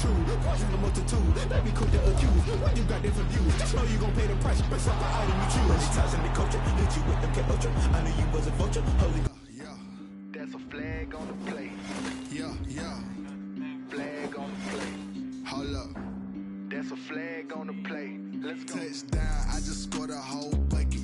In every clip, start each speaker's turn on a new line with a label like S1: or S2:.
S1: true. Watching the multitude, let me cook the accused. What you got different views, just know you gon' pay the price. Best up the item you choose. Many times in the culture, hit you with them ultra. I knew you was a vulture, holy.
S2: Yeah,
S1: That's a flag on the plate.
S2: yeah, yeah.
S1: Flag on the plate.
S2: Hold up.
S1: That's a flag on the plate. Let's go.
S2: Touchdown, I just scored a whole bucket.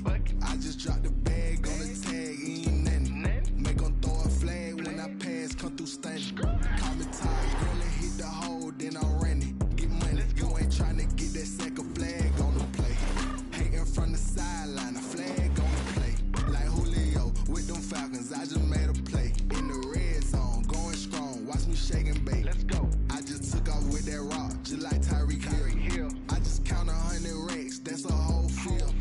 S2: I just dropped the bag on the tag, ain't nothing. Make 'em throw a flag when I pass, come through stunning. Call me tired, girl, and hit the hole, then I'm running. Get money, you ain't tryna get that second flag on the play. Hating from the sideline, a flag on the play. Like Julio with them Falcons, I just made a play. In the red zone, going strong, watch me shake and bake.
S1: Let's go.
S2: I just took off with that rock, just like Tyreek Hill. I just count 100 racks, that's a whole field.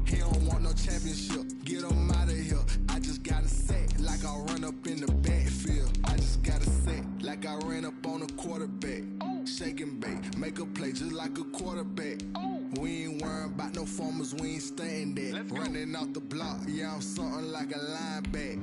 S2: He don't want no championship, get him out of here. I just got a set, like I run up in the backfield. I just got a set, like I ran up on a quarterback. Shake and bake, make a play just like a quarterback. We ain't worrying about no formers, we ain't staying there. Running off the block, yeah, I'm something like a lineback.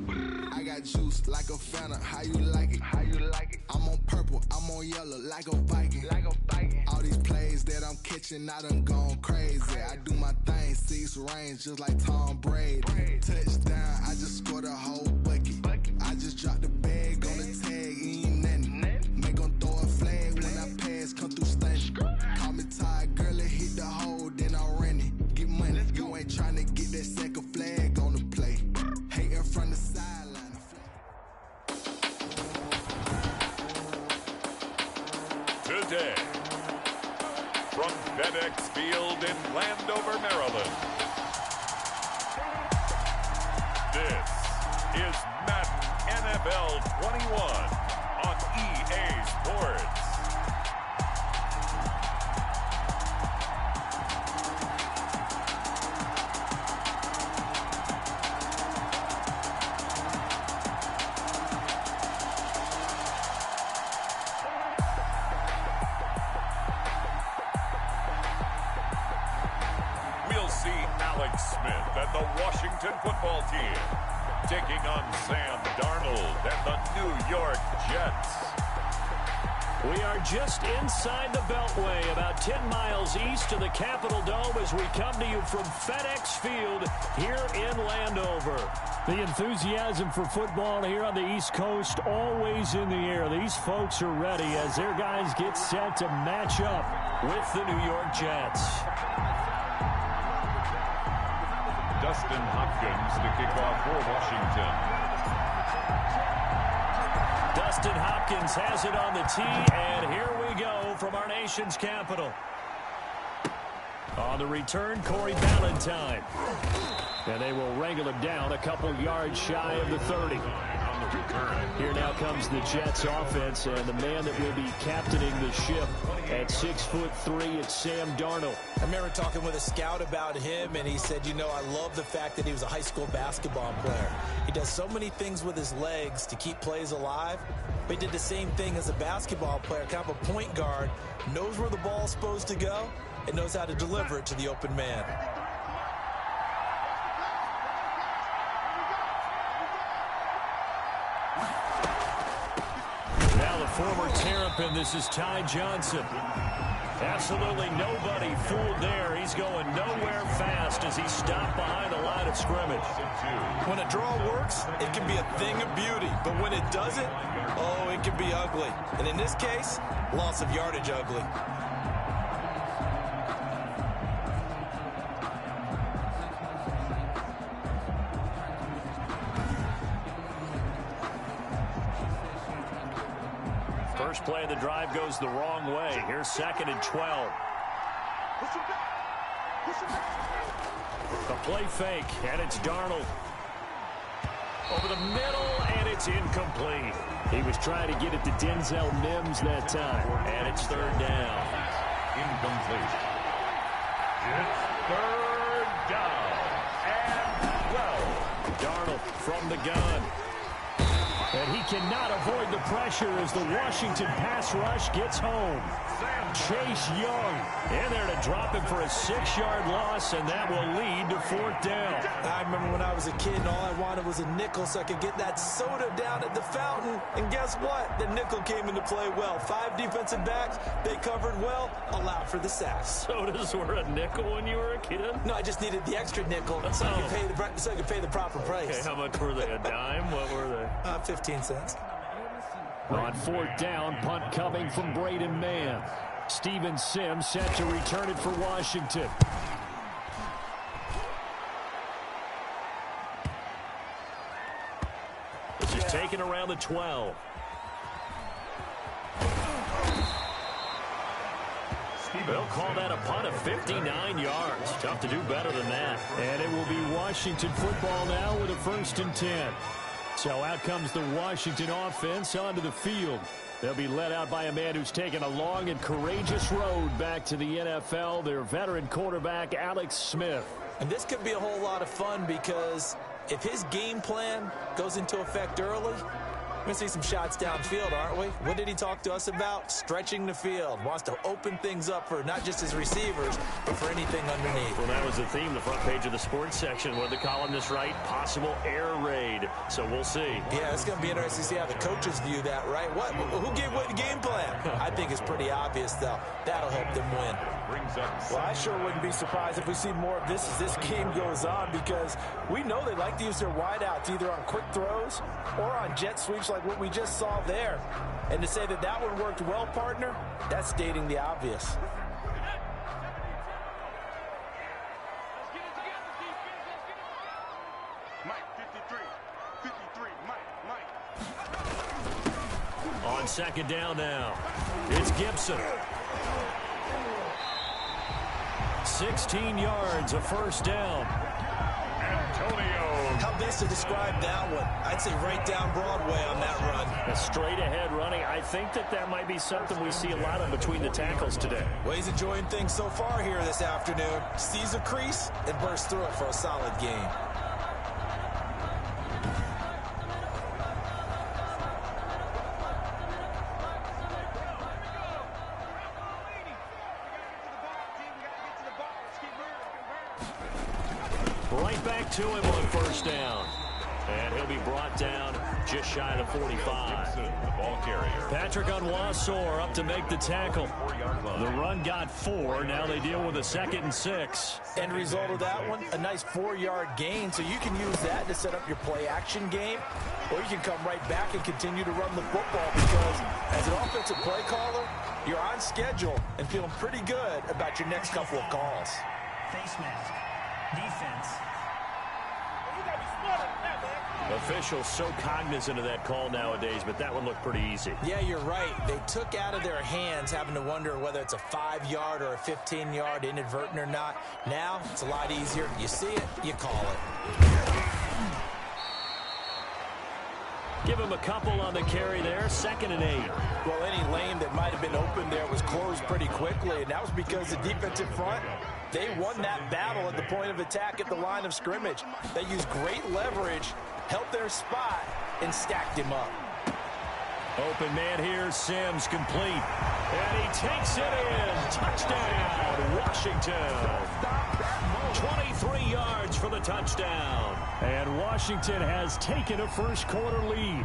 S2: I got juice like a Fanta, how you like it?
S1: How you like it?
S2: I'm on purple, I'm on yellow, like a Viking.
S1: Like a Viking.
S2: All these plays that I'm catching, I done gone crazy. I do my thing, 6 range, just like Tom Brady. Touchdown, I just scored a whole bucket. I just dropped the bag on the tag, ain't nothing. Make 'em throw a flag when I pass, come through stunning. Call me tired, girl, and hit the hole, then I'm running. Get money, you ain't tryna get that second flag on the play. Hating from the sideline.
S3: Today, from FedEx Field in Landover, Maryland, this is Madden NFL 21 on EA Sports. We'll see Alex Smith and the Washington football team taking on Sam Darnold and the New York Jets.
S4: We are just inside the Beltway, about 10 miles east of the Capitol Dome as we come to you from FedEx Field here in Landover. The enthusiasm for football here on the East Coast always in the air. These folks are ready as their guys get set to match up with the New York Jets.
S3: Dustin Hopkins to kick off for Washington.
S4: Dustin Hopkins has it on the tee, and here we go from our nation's capital. On the return, Corey Ballantyne. And they will wrangle him down a couple yards shy of the 30. Here now comes the Jets offense, and the man that will be captaining the ship at 6'3", it's Sam Darnold.
S5: I remember talking with a scout about him, and he said, you know, I love the fact that he was a high school basketball player. He does so many things with his legs to keep plays alive, but he did the same thing as a basketball player, kind of a point guard, knows where the ball's supposed to go, and knows how to deliver it to the open man.
S4: Former Terrapin, this is Ty Johnson. Absolutely nobody fooled there. He's going nowhere fast as he stopped behind the line of scrimmage.
S5: When a draw works, it can be a thing of beauty. But when it doesn't, oh, it can be ugly. And in this case, loss of yardage ugly.
S4: First play of the drive goes the wrong way. Here's 2nd and 12. A play fake, and it's Darnold. Over the middle, and it's incomplete. He was trying to get it to Denzel Mims that time, and it's 3rd down.
S3: Incomplete. It's 3rd down and 12.
S4: Darnold from the gun. And he cannot avoid the pressure as the Washington pass rush gets home.
S3: Sam
S4: Chase Young in there to drop him for a 6-yard loss, and that will lead to 4th down.
S5: I remember when I was a kid and all I wanted was a nickel so I could get that soda down at the fountain. And guess what? The nickel came into play well. 5 defensive backs, they covered well, allowed for the sacks.
S4: Sodas were a nickel when you were a kid?
S5: No, I just needed the extra nickel so I could pay the proper price.
S4: Okay, how much were they? A dime? What were they?
S5: 15 cents.
S4: On 4th down, punt coming from Braden Mann. Steven Sims set to return it for Washington. This is taken around the 12. They'll call that a punt of 59 yards. Tough to do better than that. And it will be Washington football now with a 1st and 10. So out comes the Washington offense onto the field. They'll be led out by a man who's taken a long and courageous road back to the NFL, their veteran quarterback, Alex Smith.
S5: And this could be a whole lot of fun because if his game plan goes into effect early, we're going to see some shots downfield, aren't we? What did he talk to us about? Stretching the field. Wants to open things up for not just his receivers, but for anything underneath.
S4: Well, that was the theme, the front page of the sports section. What the columnist write? Possible air raid. So we'll see.
S5: Yeah, it's going to be interesting to see how the coaches view that, right? Who gave away the game plan? I think it's pretty obvious, though. That'll help them win.
S6: Well, I sure wouldn't be surprised if we see more of this as this game goes on, because we know they like to use their wideouts either on quick throws or on jet sweeps like what we just saw there. And to say that that one worked well, partner, that's stating the obvious.
S4: On 2nd down now, it's Gibson. 16 yards, a 1st down.
S3: Antonio.
S5: How best to describe that one? I'd say right down Broadway on that run.
S4: A straight ahead running. I think that might be something we see a lot of between the tackles today.
S5: Well, he's enjoying things so far here this afternoon. Sees a crease and bursts through it for a solid game.
S4: Right back to him on 1st down. And he'll be brought down just shy of the 45.
S3: The ball carrier.
S4: Patrick Onwuasor up to make the tackle. The run got 4. Now they deal with a 2nd and 6.
S6: End result of that one, a nice 4-yard gain. So you can use that to set up your play-action game, or you can come right back and continue to run the football, because as an offensive play caller, you're on schedule and feeling pretty good about your next couple of calls.
S7: Face mask. Defense.
S4: Officials so cognizant of that call nowadays, but that one looked pretty easy.
S5: Yeah, you're right. They took out of their hands having to wonder whether it's a 5-yard or a 15-yard, inadvertent or not. Now, it's a lot easier. You see it, you call it.
S4: Give him a couple on the carry there, 2nd and 8.
S6: Well, any lane that might have been open there was closed pretty quickly, and that was because the defensive front, they won that battle at the point of attack at the line of scrimmage. They used great leverage, held their spot, and stacked him up.
S4: Open man here, Sims complete. And he takes it in. Touchdown, Washington. 23 yards for the touchdown. And Washington has taken a first-quarter lead.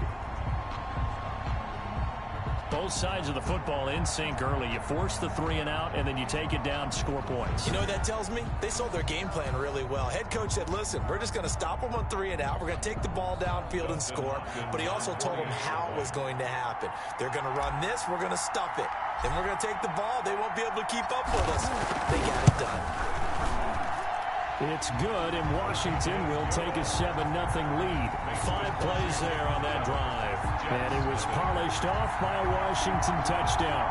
S4: Both sides of the football in sync early. You force the 3-and-out, and then you take it down, score points.
S5: You know what that tells me? They sold their game plan really well. Head coach said, listen, we're just going to stop them on 3-and-out. We're going to take the ball downfield and score. But he also told them how it was going to happen. They're going to run this. We're going to stuff it. Then we're going to take the ball. They won't be able to keep up with us. They got it done.
S4: It's good, and Washington will take a 7-0 lead. 5 plays there on that drive. And it was polished off by a Washington touchdown.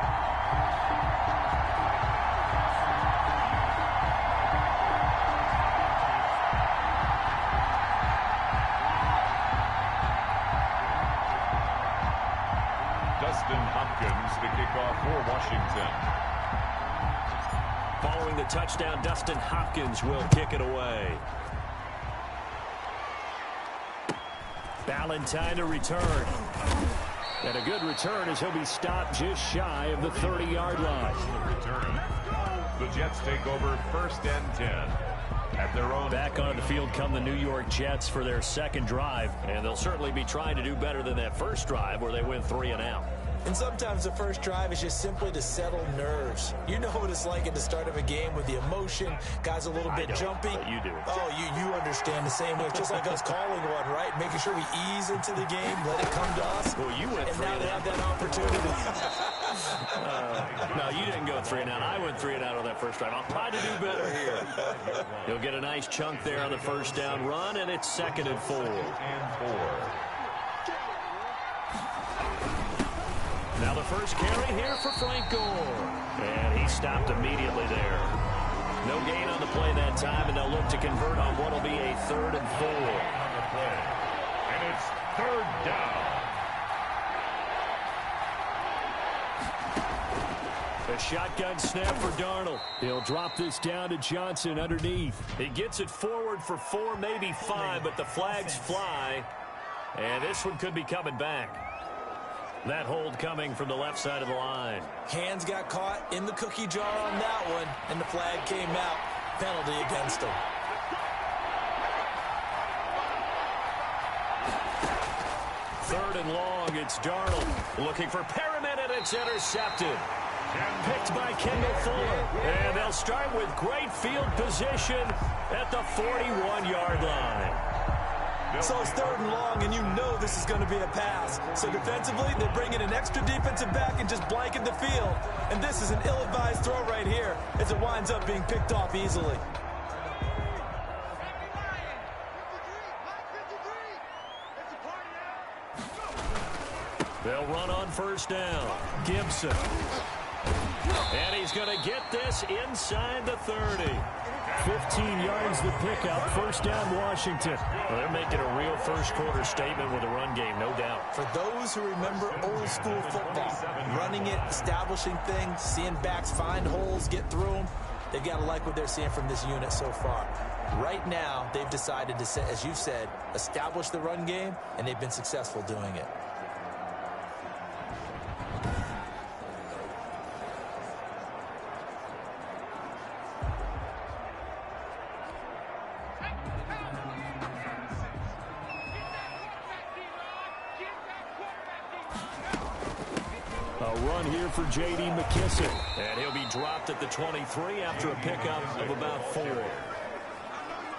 S3: Dustin Hopkins to kick off for Washington.
S4: Following the touchdown, Dustin Hopkins will kick it away. Ballantyne to return. And a good return as he'll be stopped just shy of the 30-yard line.
S3: Return. The Jets take over 1st and 10. At their own.
S4: Back onto the field come the New York Jets for their second drive. And they'll certainly be trying to do better than that first drive where they went 3 and out.
S5: And sometimes the first drive is just simply to settle nerves. You know what it's like at the start of a game with the emotion. Guys a little bit jumpy.
S4: But you do.
S5: Oh, you understand the same way. It's just like us calling one, right? Making sure we ease into the game, let it come to us.
S4: Well, you went 3
S5: and now
S4: and
S5: they
S4: out.
S5: have that opportunity.
S4: No, you didn't go 3 and out. I went 3 and out on that first drive. I'll try to do better here. He'll get a nice chunk there on the first down run, and it's 2nd and 4. Now the first carry here for Frank Gore. And he stopped immediately there. No gain on the play that time, and they'll look to convert on what will be a 3rd and 4.
S3: On the play. And it's 3rd down.
S4: A shotgun snap for Darnold. He'll drop this down to Johnson underneath. He gets it forward for 4, maybe 5, but the flags fly. And this one could be coming back. That hold coming from the left side of the line.
S5: Hands got caught in the cookie jar on that one, and the flag came out. Penalty against him.
S4: 3rd and long, it's Darnold. Looking for Perriman, and it's intercepted. Picked by Kendall Fuller. And they'll start with great field position at the 41-yard line.
S5: So it's 3rd and long, and you know this is going to be a pass. So defensively, they bring in an extra defensive back and just blanket the field. And this is an ill-advised throw right here as it winds up being picked off easily.
S4: They'll run on first down. Gibson. And he's going to get this inside the 30. 15 yards the pickup. First down, Washington. Well, they're making a real first-quarter statement with a run game, no doubt.
S5: For those who remember old-school football, running it, establishing things, seeing backs find holes, get through them, they've got to like what they're seeing from this unit so far. Right now, they've decided to, as you've said, establish the run game, and they've been successful doing it.
S4: For J.D. McKissick. And he'll be dropped at the 23 after a pickup of about 4.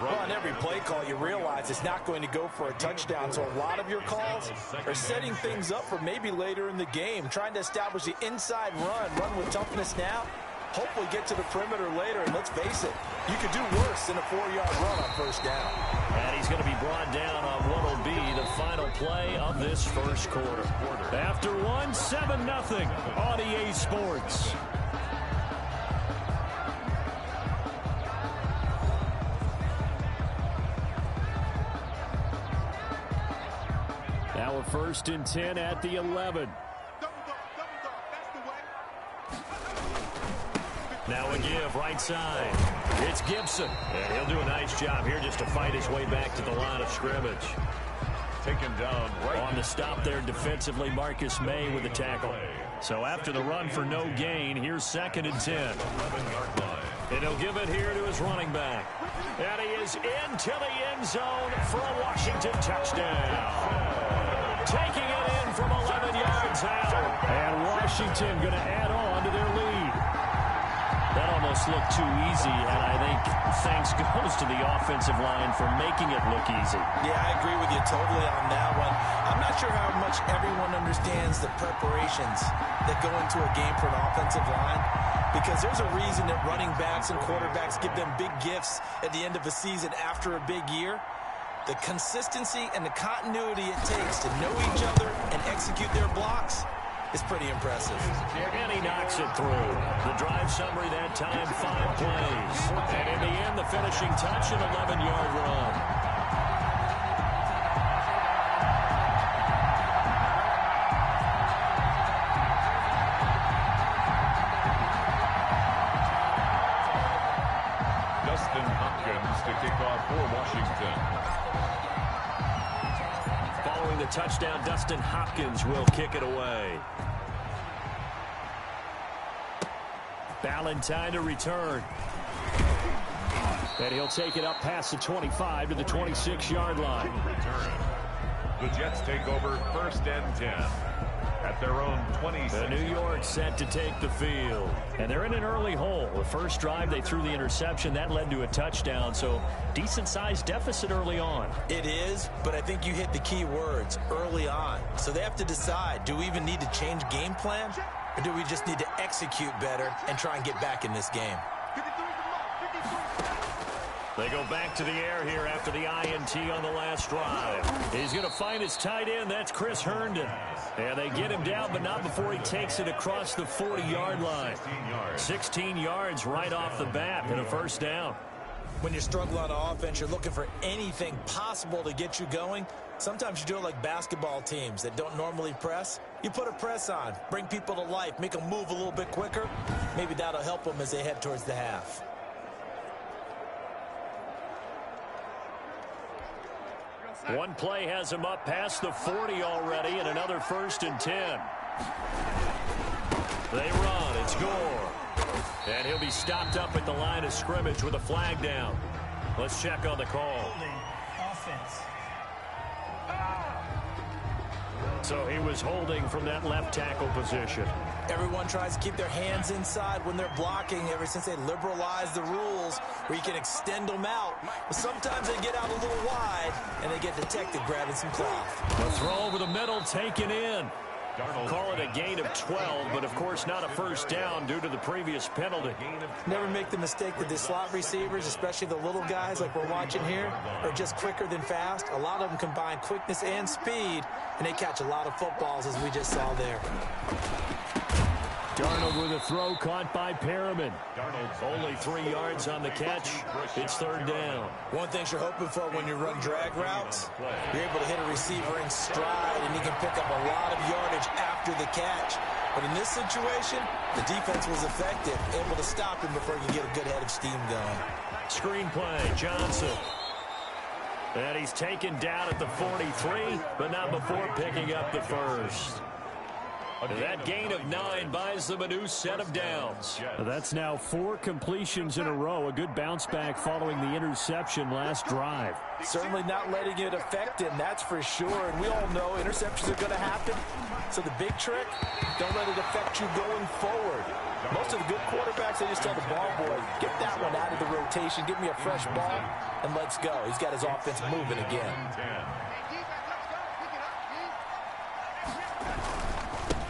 S6: Well, on every play call, you realize it's not going to go for a touchdown. So a lot of your calls are setting things up for maybe later in the game, trying to establish the inside run with toughness now. Hopefully get to the perimeter later, and let's face it, you could do worse than a 4-yard run on first down.
S4: And he's going to be brought down on what will be the final play of this first quarter. After 1, 7-0 on EA Sports. Now a 1st and 10 at the 11. Now a give, right side. It's Gibson. And he'll do a nice job here just to fight his way back to the line of scrimmage.
S3: Taken down right
S4: on the stop there defensively, Marcus May with the tackle. So after the run for no gain, here's 2nd and 10.
S3: 11-yard line.
S4: And he'll give it here to his running back. And he is into the end zone for a Washington touchdown. Taking it in from 11 yards out. And Washington going to add on to their lead. That almost looked too easy, and I think thanks goes to the offensive line for making it look easy.
S5: Yeah, I agree with you totally on that one. I'm not sure how much everyone understands the preparations that go into a game for an offensive line, because there's a reason that running backs and quarterbacks give them big gifts at the end of a season after a big year. The consistency and the continuity it takes to know each other and execute their blocks is pretty impressive.
S4: And he knocks it through. The drive summary that time, 5 plays. And in the end, the finishing touch, an 11-yard run.
S3: Dustin Hopkins to kick off for Washington.
S4: Following the touchdown. Dustin Hopkins will kick it away. Ballantyne to return. And he'll take it up past the 25 to the 26-yard line.
S3: The Jets take over 1st and 10 at their own 26.
S4: The New York set to take the field. And they're in an early hole. The first drive, they threw the interception. That led to a touchdown. So decent-sized deficit early on.
S5: It is, but I think you hit the key words, early on. So they have to decide, do we even need to change game plan? Or do we just need to execute better and try and get back in this game?
S4: They go back to the air here after the INT on the last drive. He's going to find his tight end. That's Chris Herndon. And they get him down, but not before he takes it across the 40-yard line. 16 yards right off the bat and a first down.
S5: When you're struggling on offense, you're looking for anything possible to get you going. Sometimes you do it like basketball teams that don't normally press. You put a press on, bring people to life, make them move a little bit quicker. Maybe that'll help them as they head towards the half.
S4: One play has him up past the 40 already, and another 1st and 10. They run. It's Gore. And he'll be stopped up at the line of scrimmage with a flag down. Let's check on the call.
S7: Holding offense.
S4: So he was holding from that left tackle position.
S5: Everyone tries to keep their hands inside when they're blocking ever since they liberalized the rules where you can extend them out. But sometimes they get out a little wide and they get detected grabbing some cloth.
S4: The throw over the middle taken in. Call it a gain of 12, but of course not a first down due to the previous penalty.
S5: Never make the mistake that the slot receivers, especially the little guys like we're watching here, are just quicker than fast. A lot of them combine quickness and speed, and they catch a lot of footballs as we just saw there.
S4: Darnold with a throw caught by Perriman. Only 3 yards on the catch. It's 3rd down.
S5: One thing you're hoping for when you run drag routes, you're able to hit a receiver in stride, and he can pick up a lot of yardage after the catch. But in this situation, the defense was effective, able to stop him before you get a good head of steam going.
S4: Screenplay, Johnson. And he's taken down at the 43, but not before picking up the first. That gain of 9 buys them a new set of downs. That's now 4 completions in a row. A good bounce back following the interception last drive.
S6: Certainly not letting it affect him, that's for sure. And we all know interceptions are going to happen. So the big trick, don't let it affect you going forward. Most of the good quarterbacks, they just tell the ball boy, get that one out of the rotation, give me a fresh ball, and let's go. He's got his offense moving again.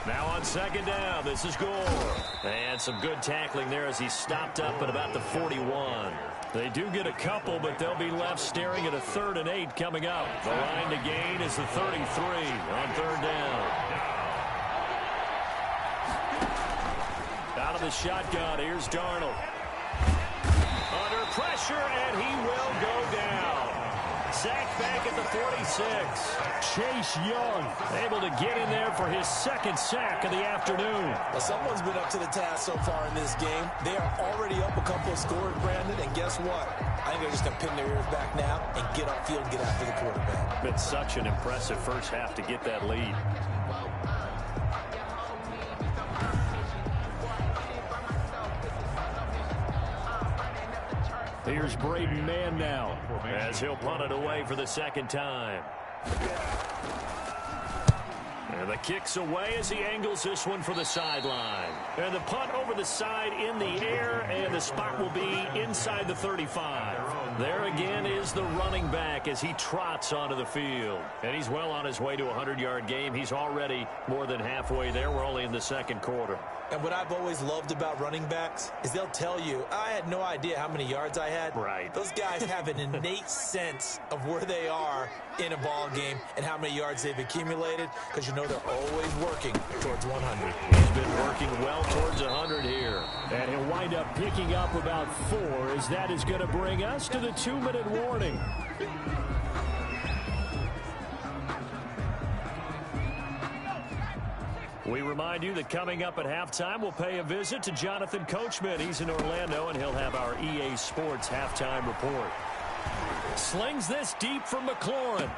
S4: Now on 2nd down, this is Gore. And some good tackling there as he stopped up at about the 41. They do get a couple, but they'll be left staring at a 3rd and 8 coming up. The line to gain is the 33 on 3rd down. Out of the shotgun, here's Darnold. Under pressure, and he will go down. Sacked back at the 46. Chase Young able to get in there for his 2nd sack of the afternoon.
S5: Well, someone's been up to the task so far in this game. They are already up a couple of scores, Brandon, and guess what? I think they're just going to pin their ears back now and get upfield and get after the quarterback.
S4: Been such an impressive first half to get that lead. Here's Braden Mann now as he'll punt it away for the 2nd time. And the kick's away as he angles this one for the sideline. And the punt over the side in the air, and the spot will be inside the 35. There again is the running back as he trots onto the field. And he's well on his way to a 100-yard game. He's already more than halfway there. We're only in the 2nd quarter.
S5: And what I've always loved about running backs is they'll tell you, I had no idea how many yards I had.
S4: Right.
S5: Those guys have an innate sense of where they are in a ball game and how many yards they've accumulated, because you know they're always working towards 100.
S4: He's been working well towards 100 here. And he'll wind up picking up about 4, as that is going to bring us to the 2-minute warning. We remind you that coming up at halftime, we'll pay a visit to Jonathan Coachman. He's in Orlando, and he'll have our EA Sports halftime report. Slings this deep from McLaurin.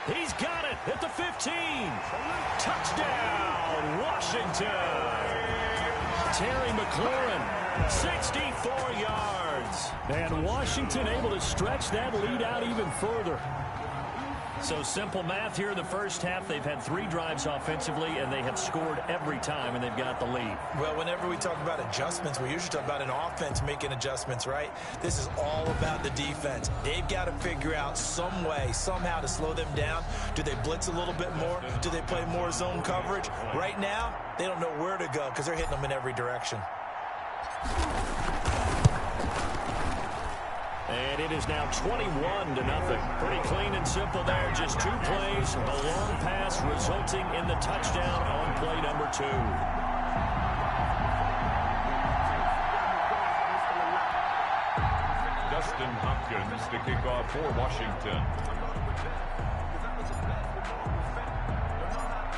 S4: He's got it at the 15. Touchdown, Washington. Terry McLaurin, 64 yards. And Washington able to stretch that lead out even further. So simple math here in the first half. They've had 3 drives offensively, and they have scored every time, and they've got the lead.
S5: Well, whenever we talk about adjustments, we usually talk about an offense making adjustments, right? This is all about the defense. They've got to figure out some way, somehow to slow them down. Do they blitz a little bit more? Do they play more zone coverage? Right now, they don't know where to go because they're hitting them in every direction.
S4: And it is now 21-0. Pretty clean and simple there. Just 2 plays, a long pass resulting in the touchdown on play number 2.
S3: Dustin Hopkins to kick off for Washington.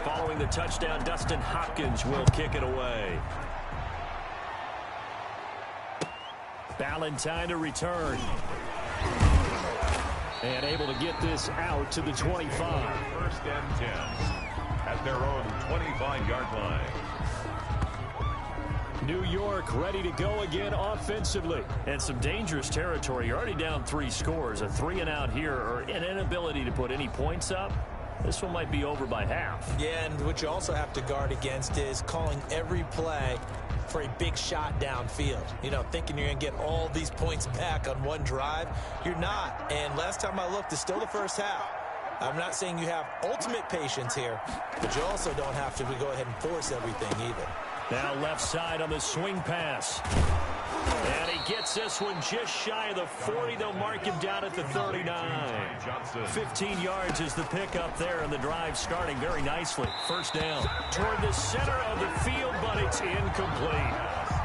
S4: Following the touchdown, Dustin Hopkins will kick it away. Ballantyne to return. And able to get this out to the 25.
S3: 1st and 10 at their own 25-yard line.
S4: New York ready to go again offensively. And some dangerous territory. You're already down 3 scores. A 3-and-out here, or an inability to put any points up. This one might be over by half.
S5: Yeah, and what you also have to guard against is calling every play for a big shot downfield. You know, thinking you're going to get all these points back on one drive. You're not. And last time I looked, it's still the first half. I'm not saying you have ultimate patience here, but you also don't have to go ahead and force everything either.
S4: Now left side on the swing pass. And he gets this one just shy of the 40. They'll mark him down at the 39. 15 yards is the pickup there, and the drive starting very nicely. First down toward the center of the field, but it's incomplete.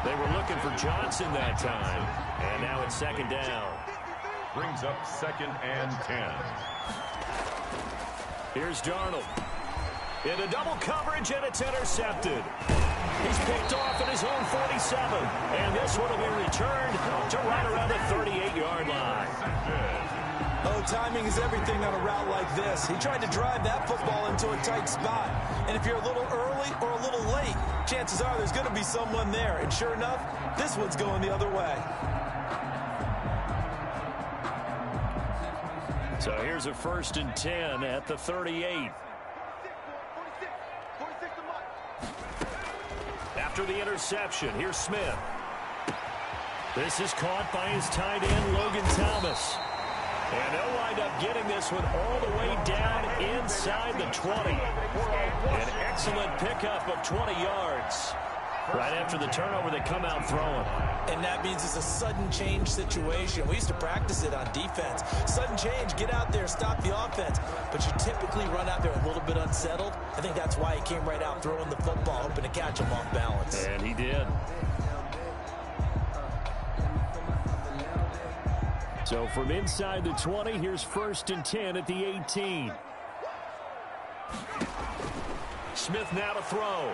S4: They were looking for Johnson that time. And now it's 2nd down.
S3: Brings up 2nd and 10.
S4: Here's Darnold. Into double coverage, and it's intercepted. He's picked off at his own 47. And this one will be returned to right around the 38-yard line.
S6: Oh, timing is everything on a route like this. He tried to drive that football into a tight spot. And if you're a little early or a little late, chances are there's going to be someone there. And sure enough, this one's going the other way.
S4: So here's a 1st and 10 at the 38. After the interception, here's Smith. This is caught by his tight end, Logan Thomas. And they'll wind up getting this one all the way down inside the 20. An excellent pickup of 20 yards. Right after the turnover, they come out throwing.
S5: And that means it's a sudden change situation. We used to practice it on defense. Sudden change, get out there, stop the offense. But you typically run out there a little bit unsettled. I think that's why he came right out throwing the football, hoping to catch him off balance.
S4: And he did. So from inside the 20, here's 1st and 10 at the 18. Smith now to throw.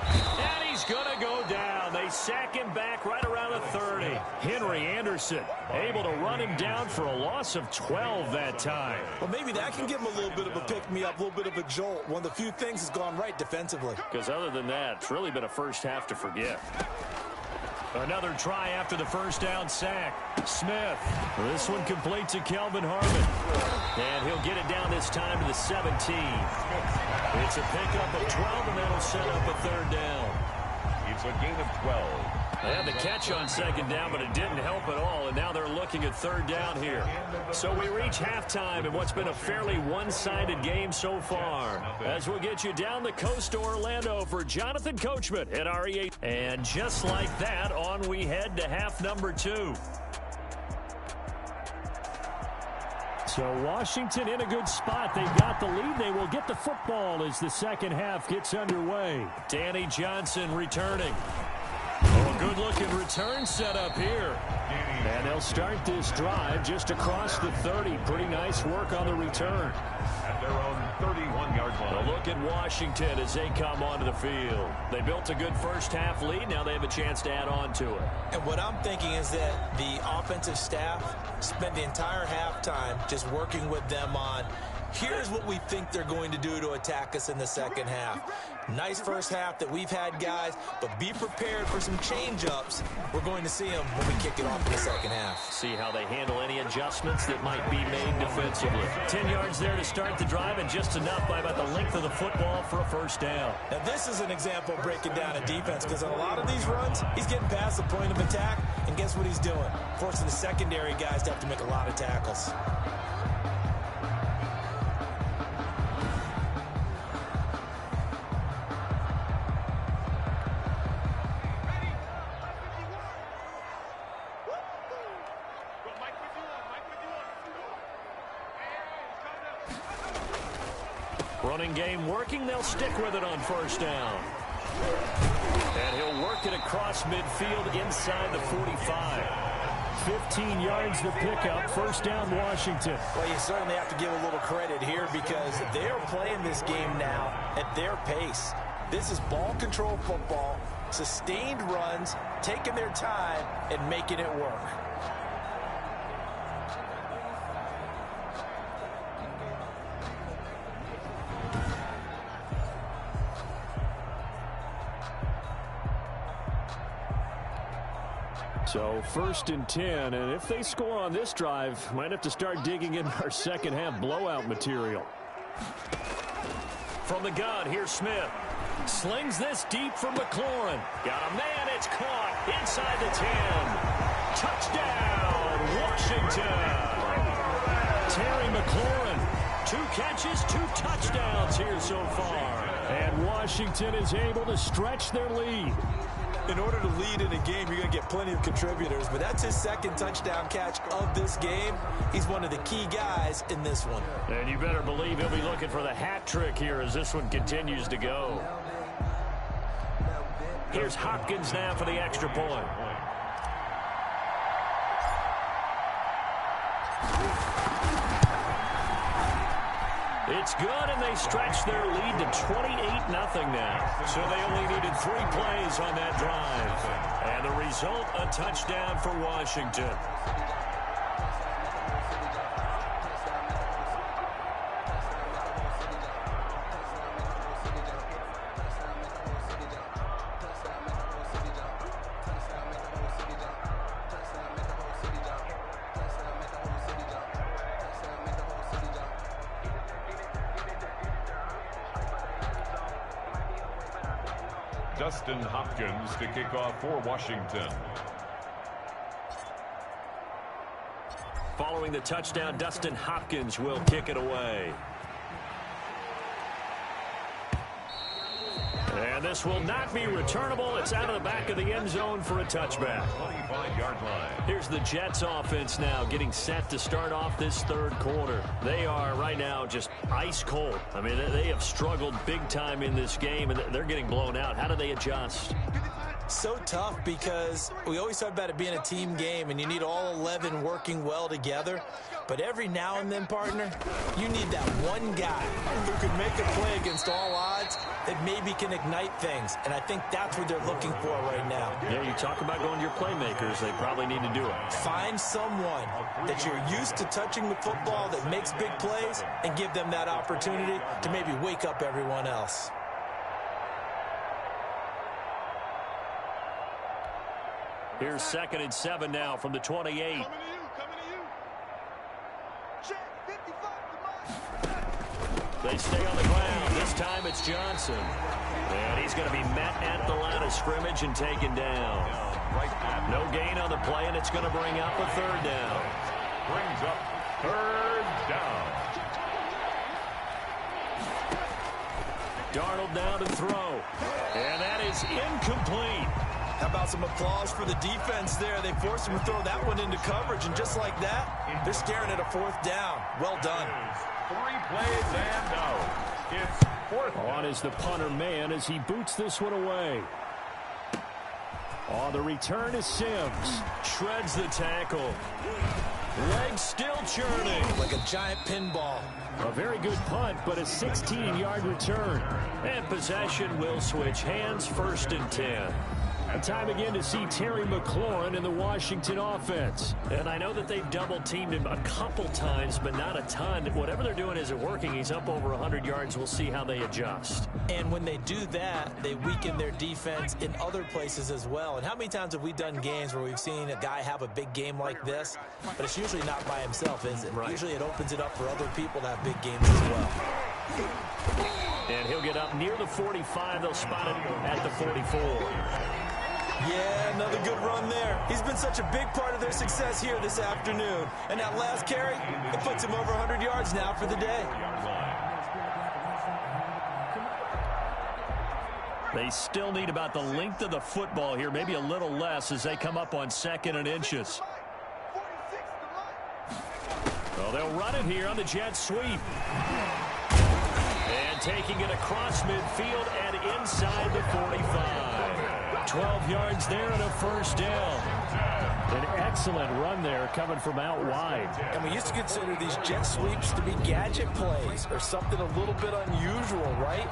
S4: And he's going to go down. They sack him back right around the 30. Henry Anderson able to run him down for a loss of 12 that time.
S6: Well, maybe that can give him a little bit of a pick-me-up, a little bit of a jolt. One of the few things has gone right defensively.
S4: Because other than that, it's really been a first half to forget. Another try after the first down sack. Smith. This one complete to Kelvin Harmon. And he'll get it down this time to the 17. It's a pickup of 12, and that'll set up a 3rd down.
S3: It's a gain of 12.
S4: They had the catch on 2nd down, but it didn't help at all, and now they're looking at 3rd down here. So we reach halftime in what's been a fairly one-sided game so far. As we'll get you down the coast to Orlando for Jonathan Coachman at REA. And just like that, on we head to half number 2. So Washington in a good spot. They've got the lead. They will get the football as the second half gets underway. Danny Johnson returning. Oh, good-looking return set up here. And they'll start this drive just across the 30. Pretty nice work on the return.
S3: At their own 31-yard line.
S4: A look at Washington as they come onto the field. They built a good first half lead. Now they have a chance to add on to it.
S5: And what I'm thinking is that the offensive staff spent the entire halftime just working with them on Here's what we think they're going to do to attack us in the second half. Nice first half that we've had, guys, but be prepared for some change-ups. We're going to see them when we kick it off in the second half.
S4: See how they handle any adjustments that might be made defensively. 10 yards there to start the drive, and just enough by about the length of the football for a first down.
S5: Now, this is an example of breaking down a defense, because on a lot of these runs, he's getting past the point of attack, and guess what he's doing? Forcing the secondary guys to have to make a lot of tackles.
S4: Running game working. They'll stick with it on first down. And he'll work it across midfield inside the 45. 15 yards to pick up. First down, Washington.
S6: Well, you certainly have to give a little credit here because they're playing this game now at their pace. This is ball control football, sustained runs, taking their time, and making it work.
S4: So first and 10, and if they score on this drive, might have to start digging in our second half blowout material. From the gun, here's Smith. Slings this deep from McLaurin. Got a man, it's caught inside the 10. Touchdown, Washington. Terry McLaurin, 2 catches, 2 touchdowns here so far. And Washington is able to stretch their lead.
S5: In order to lead in a game, you're going to get plenty of contributors, but that's his second touchdown catch of this game. He's one of the key guys in this one.
S4: And you better believe he'll be looking for the hat trick here as this one continues to go. Here's Hopkins now for the extra point. It's good, and they stretch their lead to 28-0 now. So they only needed 3 plays on that drive. And the result, a touchdown for Washington.
S3: Dustin Hopkins to kick off for Washington.
S4: Following the touchdown, Dustin Hopkins will kick it away. And this will not be returnable. It's out of the back of the end zone for a touchback.
S3: 25-yard line.
S4: Here's the Jets offense now getting set to start off this third quarter. They are right now just ice cold. I mean, they have struggled big time in this game, and they're getting blown out. How do they adjust?
S5: So tough because we always talk about it being a team game, and you need all 11 working well together. But every now and then, partner, you need that one guy who can make a play against all odds that maybe can ignite things. And I think that's what they're looking for right now.
S4: Yeah, you talk about going to your playmakers. They probably need to do it.
S5: Find someone that you're used to touching the football that makes big plays and give them that opportunity to maybe wake up everyone else.
S4: Here's 2nd and 7 now from the 28. They stay on the ground. This time it's Johnson. And he's going to be met at the line of scrimmage and taken down. No gain on the play, and it's going to bring up a 3rd down.
S3: Brings up 3rd down.
S4: Darnold now to throw. And that is incomplete.
S5: How about some applause for the defense there? They forced him to throw that one into coverage, and just like that, they're staring at a 4th down. Well done.
S3: 3 plays and out. It's 4th down.
S4: On is the punter man as he boots this one away. On the return is Sims. Shreds the tackle. Legs still churning.
S5: Like a giant pinball.
S4: A very good punt, but a 16-yard return. And possession will switch hands, 1st and 10. Time again to see Terry McLaurin in the Washington offense. And I know that they've double-teamed him a couple times, but not a ton. Whatever they're doing isn't working. He's up over 100 yards. We'll see how they adjust.
S5: And when they do that, they weaken their defense in other places as well. And how many times have we done games where we've seen a guy have a big game like this, but it's usually not by himself, is it? Right. Usually it opens it up for other people to have big games as well.
S4: And he'll get up near the 45. They'll spot it at the 44.
S5: Yeah, another good run there. He's been such a big part of their success here this afternoon. And that last carry, it puts him over 100 yards now for the day.
S4: They still need about the length of the football here, maybe a little less as they come up on 2nd and inches. Well, they'll run it here on the jet sweep. And taking it across midfield and inside the 45. 12 yards there and a first down. An excellent run there coming from out wide.
S6: And we used to consider these jet sweeps to be gadget plays or something a little bit unusual, right?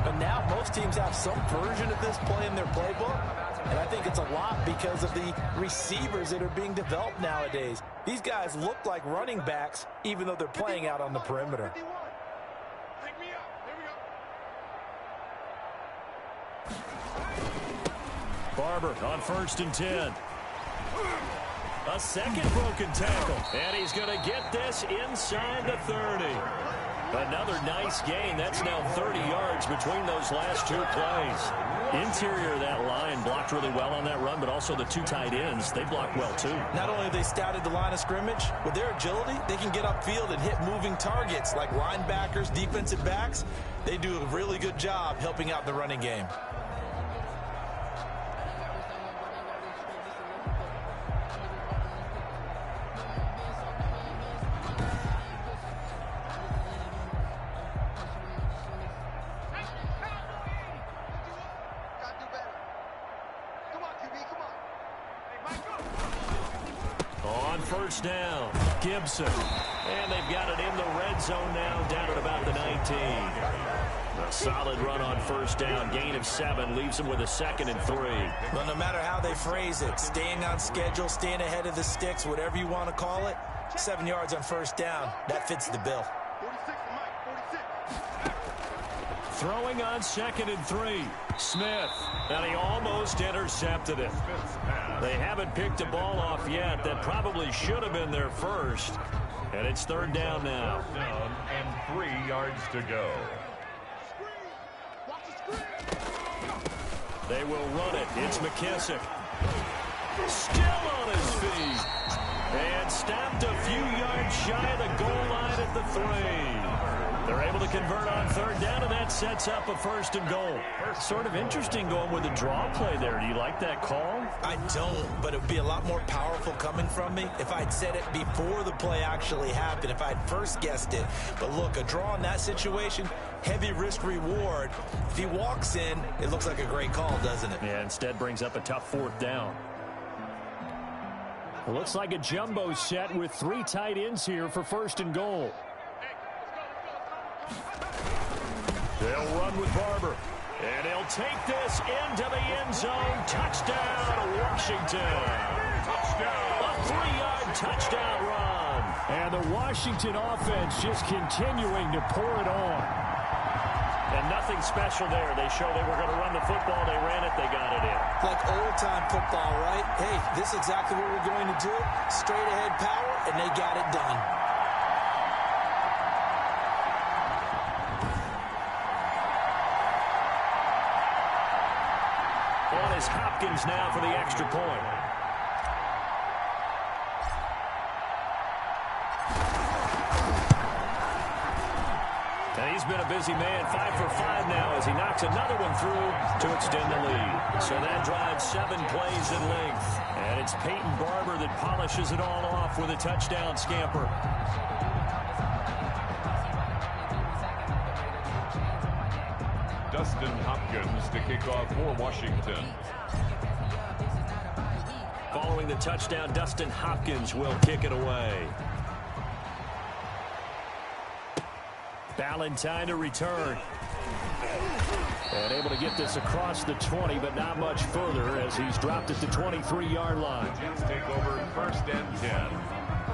S6: But now most teams have some version of this play in their playbook. And I think it's a lot because of the receivers that are being developed nowadays. These guys look like running backs even though they're playing out on the perimeter.
S4: Barber on 1st and 10. A second broken tackle. And he's going to get this inside the 30. Another nice gain. That's now 30 yards between those last two plays. Interior of that line blocked really well on that run, but also the two tight ends, they blocked well too.
S5: Not only have they scouted the line of scrimmage, with their agility, they can get upfield and hit moving targets like linebackers, defensive backs. They do a really good job helping out the running game.
S4: First down, Gibson. And they've got it in the red zone now, down at about the 19. A solid run on first down, gain of 7, leaves them with a 2nd and 3.
S5: Well, no matter how they phrase it, staying on schedule, staying ahead of the sticks, whatever you want to call it, 7 yards on first down, that fits the bill.
S4: Throwing on 2nd and 3, Smith, and he almost intercepted it. They haven't picked a ball off yet. That probably should have been their first. And it's 3rd down now.
S3: And 3 yards to go.
S4: They will run it. It's McKissick. Still on his feet. And stopped a few yards shy of the goal line at the 3. They're able to convert on 3rd down, and that sets up a 1st and goal. Sort of interesting going with a draw play there. Do you like that call?
S5: I don't, but it would be a lot more powerful coming from me if I'd said it before the play actually happened, if I'd first guessed it. But look, a draw in that situation, heavy risk reward. If he walks in, it looks like a great call, doesn't it?
S4: Yeah, instead brings up a tough 4th down. It looks like a jumbo set with 3 tight ends here for 1st and goal. They'll run with Barber. And he'll take this into the end zone. Touchdown, Washington. Touchdown. A 3-yard touchdown run. And the Washington offense just continuing to pour it on. And nothing special there. They show they were going to run the football. They ran it. They got it in.
S5: Like old-time football, right? Hey, this is exactly what we're going to do. Straight-ahead power, and they got it done.
S4: On is Hopkins now for the extra point. And he's been a busy man, 5 for 5 now as he knocks another one through to extend the lead. So that drives 7 plays in length. And it's Peyton Barber that polishes it all off with a touchdown scamper.
S3: Dustin Hopkins to kick off for Washington.
S4: Following the touchdown, Dustin Hopkins will kick it away. Ballantyne to return. And able to get this across the 20, but not much further as he's dropped at the 23-yard line.
S3: Jets take over 1st and 10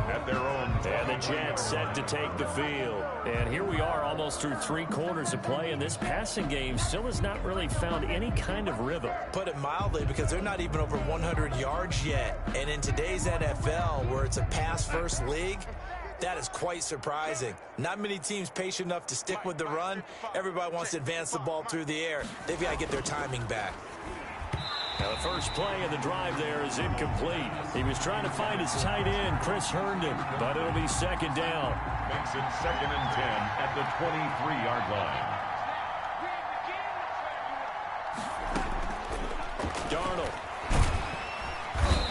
S3: at their own.
S4: And the Jets set to take the field. And here we are almost through 3 quarters of play, and this passing game still has not really found any kind of rhythm.
S5: Put it mildly, because they're not even over 100 yards yet. And in today's NFL, where it's a pass-first league, that is quite surprising. Not many teams patient enough to stick with the run. Everybody wants to advance the ball through the air. They've got to get their timing back.
S4: Now the first play of the drive there is incomplete. He was trying to find his tight end, Chris Herndon, but it'll be 2nd down.
S3: Makes it 2nd and 10 at the 23-yard line.
S4: Darnold.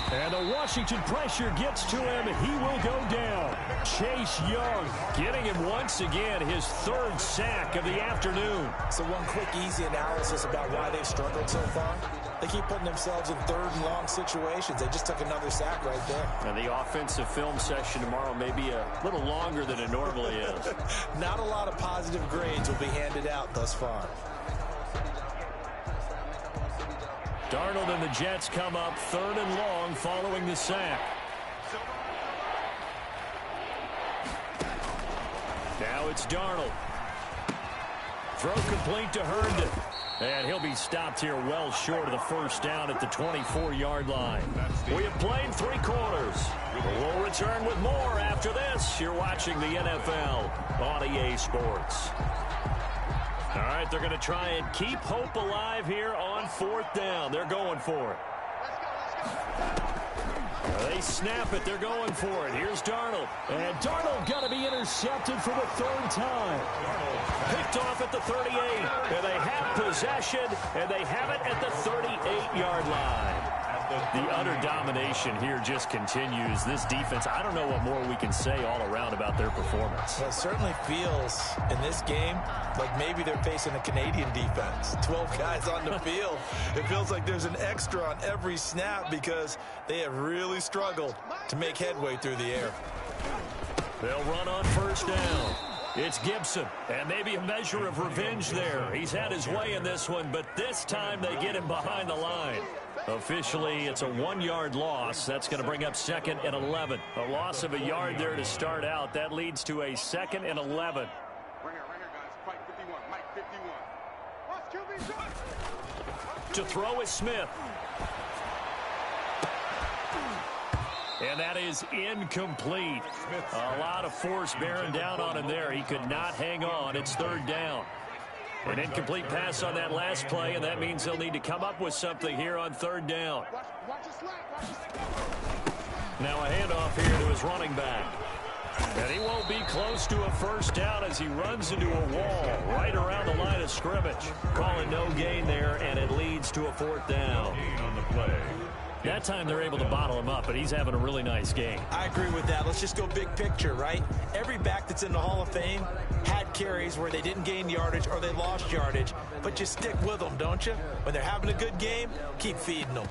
S4: And the Washington pressure gets to him. He will go down. Chase Young getting him once again, his 3rd sack of the afternoon.
S5: So one quick, easy analysis about why they've struggled so far. They keep putting themselves in 3rd and long situations. They just took another sack right there.
S4: And the offensive film session tomorrow may be a little longer than it normally is.
S5: Not a lot of positive grades will be handed out thus far.
S4: Darnold and the Jets come up 3rd and long following the sack. Now it's Darnold. Throw complete to Herndon. And he'll be stopped here well short of the 1st down at the 24-yard line. We have played 3 quarters. We'll return with more after this. You're watching the NFL on EA Sports. All right, they're going to try and keep hope alive here on 4th down. They're going for it. They snap it. They're going for it. Here's Darnold. And Darnold got to be intercepted for the 3rd time. Picked off at the 38. And they have possession, and they have it at the 38-yard line. The utter domination here just continues. This defense, I don't know what more we can say all around about their performance.
S5: Well, it certainly feels in this game like maybe they're facing a Canadian defense. 12 guys on the field. It feels like there's an extra on every snap because they have really struggled to make headway through the air.
S4: They'll run on 1st down. It's Gibson, and maybe a measure of revenge there. He's had his way in this one, but this time they get him behind the line. Officially, it's a 1-yard loss. That's going to bring up 2nd and 11. A loss of a yard there to start out. That leads to a 2nd and 11.
S8: Right here, guys. Mike 51. Mike 51.
S4: To throw is Smith. And that is incomplete. A lot of force bearing down on him there. He could not hang on. It's 3rd down. An incomplete pass on that last play, and that means they'll need to come up with something here on 3rd down. Now a handoff here to his running back. And he won't be close to a 1st down as he runs into a wall right around the line of scrimmage. Calling no gain there, and it leads to a 4th down.
S3: Gain on the play.
S4: That time they're able to bottle him up, but he's having a really nice game.
S5: I agree with that. Let's just go big picture, right? Every back that's in the Hall of Fame had carries where they didn't gain yardage or they lost yardage, but you stick with them, don't you? When they're having a good game, keep feeding them.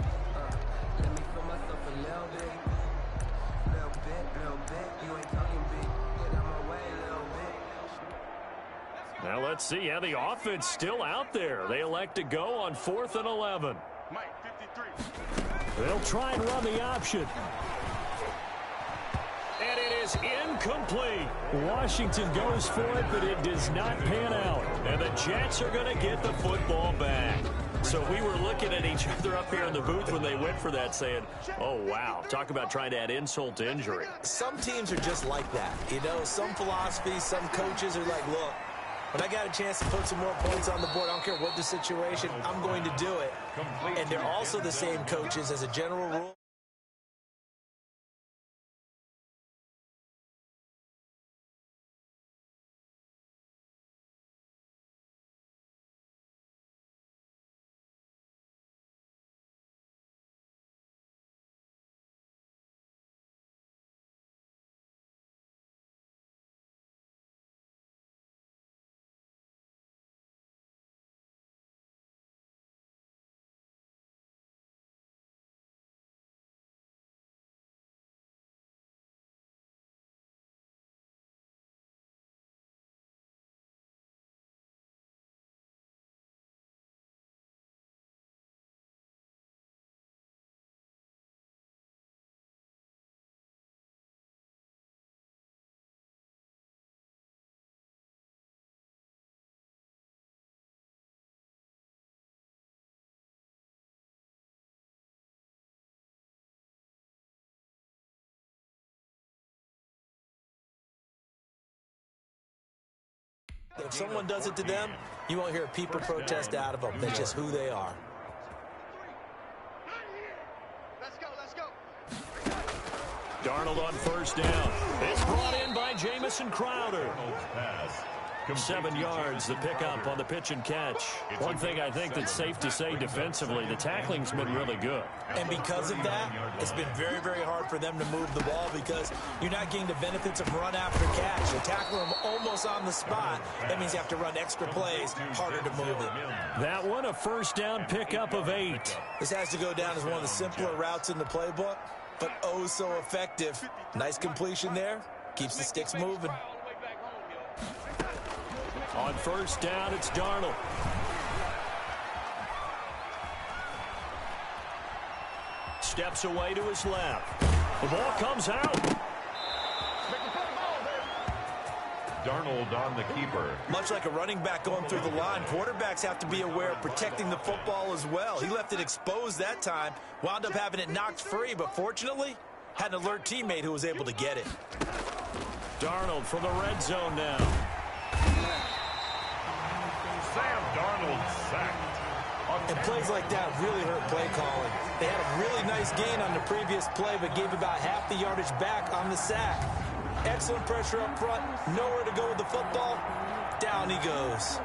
S4: Now let's see how the offense still out there. They elect to go on 4th and 11.
S8: Mike 53.
S4: They'll try and run the option. And it is incomplete. Washington goes for it, but it does not pan out. And the Jets are going to get the football back. So we were looking at each other up here in the booth when they went for that saying, oh, wow, talk about trying to add insult to injury.
S5: Some teams are just like that. You know, some philosophies, some coaches are like, look, when I got a chance to put some more points on the board, I don't care what the situation, I'm going to do it. And they're also the same coaches as a general rule.
S6: If someone does it to them, you won't hear a peep or protest out of them. That's just who they are.
S8: Let's go.
S4: Darnold on first down. It's brought in by Jamison Crowder. 7 yards, the pickup on the pitch and catch. One thing I think that's safe to say defensively, the tackling's been really good.
S6: And because of that, it's been very, very hard for them to move the ball because you're not getting the benefits of run after catch. You tackle them almost on the spot. That means you have to run extra plays, harder to move it.
S4: That one, a first down pickup of 8.
S6: This has to go down as one of the simpler routes in the playbook, but oh so effective. Nice completion there. Keeps the sticks moving.
S4: On first down, it's Darnold. Steps away to his left. The ball comes out.
S3: Darnold on the keeper.
S6: Much like a running back going through the line, quarterbacks have to be aware of protecting the football as well. He left it exposed that time, wound up having it knocked free, but fortunately, had an alert teammate who was able to get it.
S4: Darnold from the red zone now.
S3: Sam Darnold sacked.
S6: And plays like that really hurt play calling. They had a really nice gain on the previous play, but gave about half the yardage back on the sack. Excellent pressure up front, nowhere to go with the football. Down he goes.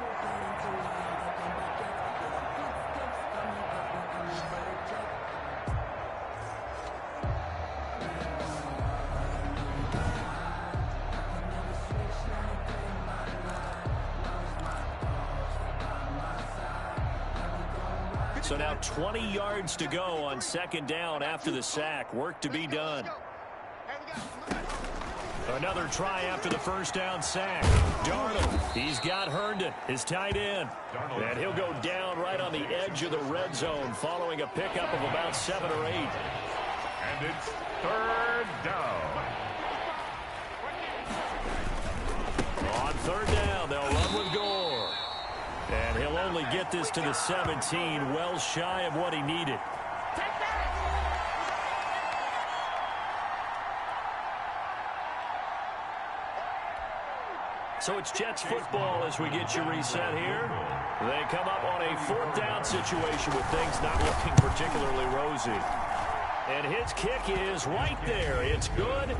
S4: So now 20 yards to go on second down after the sack. Work to be done. Another try after the first down sack. Darnold, he's got Herndon, his tight end. And he'll go down right on the edge of the red zone following a pickup of about 7 or 8.
S3: And it's third down.
S4: On third down, they'll run with Gore. And he'll only get this to the 17, well shy of what he needed. So it's Jets football as we get you reset here. They come up on a fourth down situation with things not looking particularly rosy. And his kick is right there. It's good.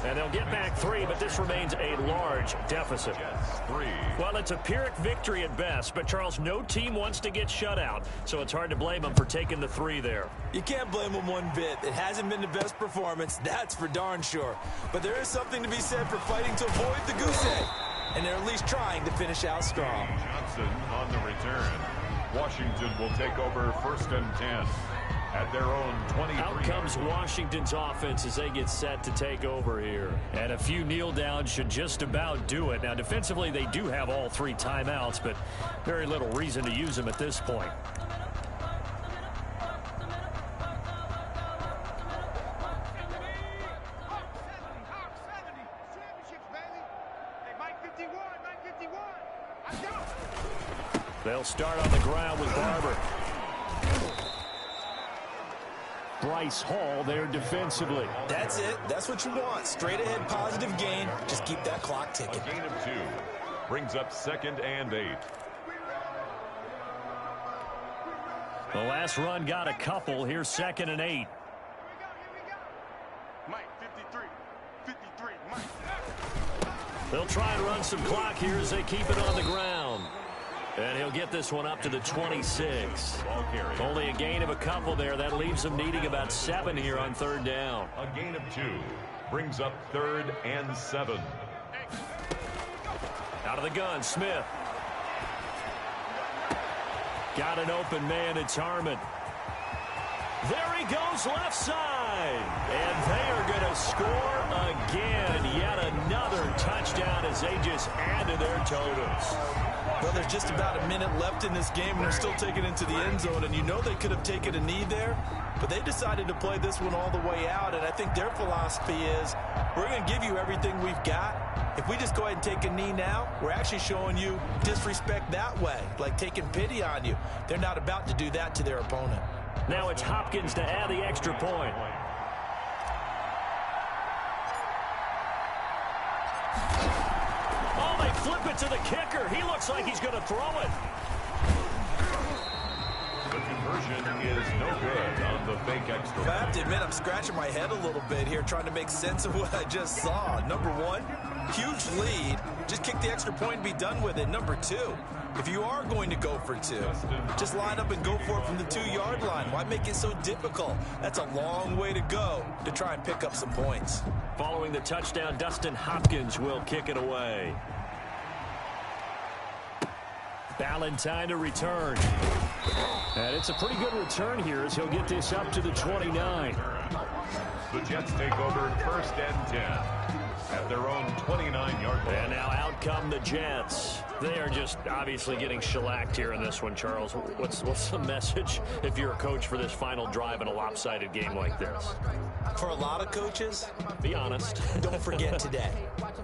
S4: And they'll get back 3, but this remains a large deficit. Well, it's a Pyrrhic victory at best, but, Charles, no team wants to get shut out, so it's hard to blame them for taking the 3 there.
S6: You can't blame them one bit. It hasn't been the best performance, that's for darn sure. But there is something to be said for fighting to avoid the goose egg, and they're at least trying to finish out strong.
S3: Johnson on the return. Washington will take over 1st and 10. At their own 23.
S4: Out comes Washington's offense as they get set to take over here. And a few kneel downs should just about do it. Now, defensively, they do have all 3 timeouts, but very little reason to use them at this point. They'll start on the ground with Barber. Bryce Hall there defensively.
S6: That's it. That's what you want. Straight ahead positive gain. Just keep that clock ticking.
S3: A gain of 2 brings up 2nd and 8.
S4: The last run got a couple. Here's 2nd and 8.
S8: Mike, 53, Mike.
S4: They'll try and run some clock here as they keep it on the ground. And he'll get this one up to the 26. Only a gain of a couple there. That leaves them needing about 7 here on third down.
S3: A gain of 2 brings up 3rd and 7.
S4: Out of the gun, Smith. Got an open man, it's Harmon. There he goes left side. And they are going to score again. Yet another touchdown as they just add to their totals.
S6: Well, there's just about a minute left in this game, and they're still taking it into the end zone. And you know they could have taken a knee there, but they decided to play this one all the way out. And I think their philosophy is, we're going to give you everything we've got. If we just go ahead and take a knee now, we're actually showing you disrespect that way, like taking pity on you. They're not about to do that to their opponent.
S4: Now it's Hopkins to add the extra point. Oh, they flip it to the kicker. He looks like he's going to throw it.
S3: The conversion is no good on the fake extra.
S5: I have to admit, I'm scratching my head a little bit here trying to make sense of what I just saw. Number one, huge lead. Just kick the extra point and be done with it. Number two, if you are going to go for two, just line up and go for it from the 2-yard line. Why make it so difficult? That's a long way to go to try and pick up some points.
S4: Following the touchdown, Dustin Hopkins will kick it away. Ballantyne to return. And it's a pretty good return here as he'll get this up to the 29.
S3: The Jets take over 1st and 10 at their own 29-yard line.
S4: And now out come the Jets. They are just obviously getting shellacked here in this one, Charles. What's the message if you're a coach for this final drive in a lopsided game like this?
S5: For a lot of coaches,
S4: be honest.
S5: Don't forget today.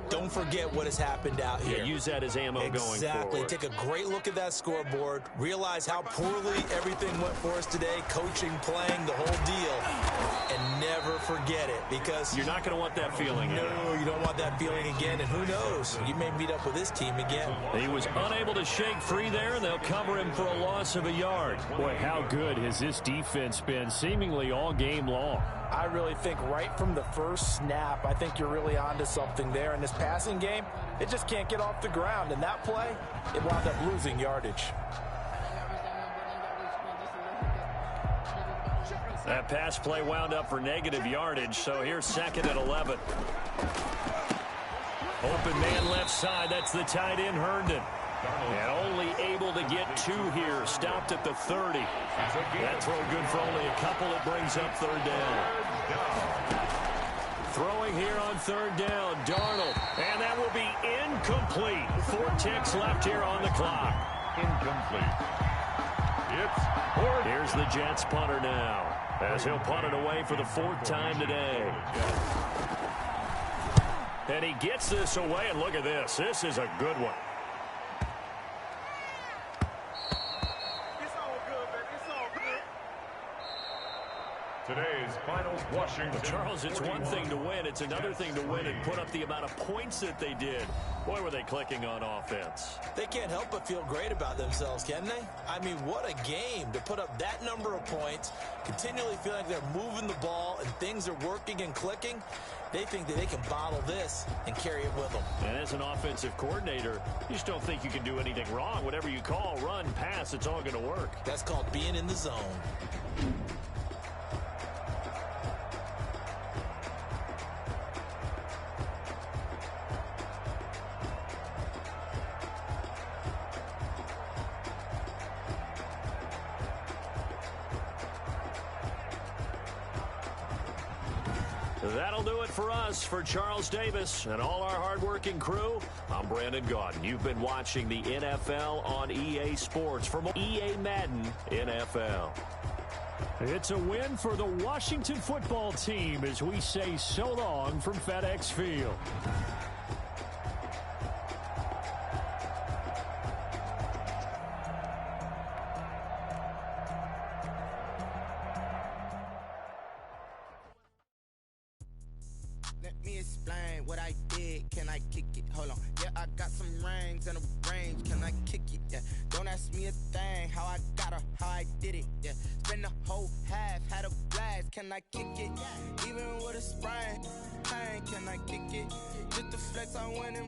S5: Don't forget what has happened out here.
S4: Yeah, use that as ammo going forward.
S5: Exactly. Take a great look at that scoreboard. Realize how poorly everything went for us today. Coaching, playing, the whole deal. And never forget it, because
S4: you're not going to want that feeling again.
S5: No, you don't want that feeling again. And who knows? You may meet up with this team again.
S4: He was unable to shake free there, and they'll cover him for a loss of a yard. Boy, how good has this defense been seemingly all game long?
S6: I really think right from the first snap, I think you're really onto something there. In this passing game, it just can't get off the ground. And that play, it wound up losing yardage.
S4: That pass play wound up for negative yardage, so here's 2nd and 11. Open man left side, that's the tight end Herndon. And only able to get 2 here, stopped at the 30. That throw good for only a couple. It brings up 3rd down. Throwing here on 3rd down, Darnold. And that will be incomplete. 4 ticks left here on the clock.
S3: Incomplete. It's 4th.
S4: Here's the Jets punter now, as he'll punt it away for the 4th time today. And he gets this away, and look at this. This is a good one.
S3: Today's finals, Washington.
S4: Well, Charles, it's
S3: 41.
S4: one thing to win. It's another thing to win and put up the amount of points that they did. Boy, were they clicking on offense.
S5: They can't help but feel great about themselves, can they? I mean, what a game to put up that number of points, continually feel like they're moving the ball and things are working and clicking. They think that they can bottle this and carry it with them.
S4: And as an offensive coordinator, you just don't think you can do anything wrong. Whatever you call, run, pass, it's all going to work.
S5: That's called being in the zone.
S4: That'll do it for us. For Charles Davis and all our hardworking crew, I'm Brandon Gaudin. You've been watching the NFL on EA Sports for more EA Madden NFL. It's a win for the Washington football team as we say so long from FedEx Field.
S2: Let me explain what I did. Can I kick it? Hold on. Yeah, I got some rings and a range. Can I kick it? Yeah. Don't ask me a thing. How I got her, how I did it. Yeah. Spend the whole half, had a blast. Can I kick it? Even with a sprain, can I kick it? Just the flex, I went and